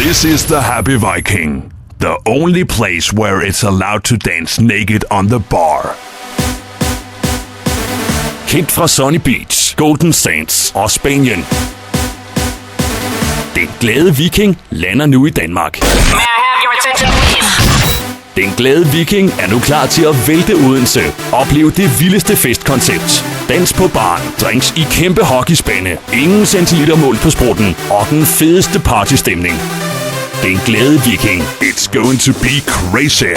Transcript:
This is the Happy Viking, the only place where it's allowed to dance naked on the bar. Kendt fra Sunny Beach, Golden Sands og Spanien. Den glade viking lander nu i Danmark. May I have your attention, please? Den glade viking er nu klar til at vælte Odense. Oplev det vildeste festkoncept. Dans på baren, drinks i kæmpe hockeyspande, ingen centilitermål på sprutten og den fedeste partystemning. Den glade viking. It's going to be crazy.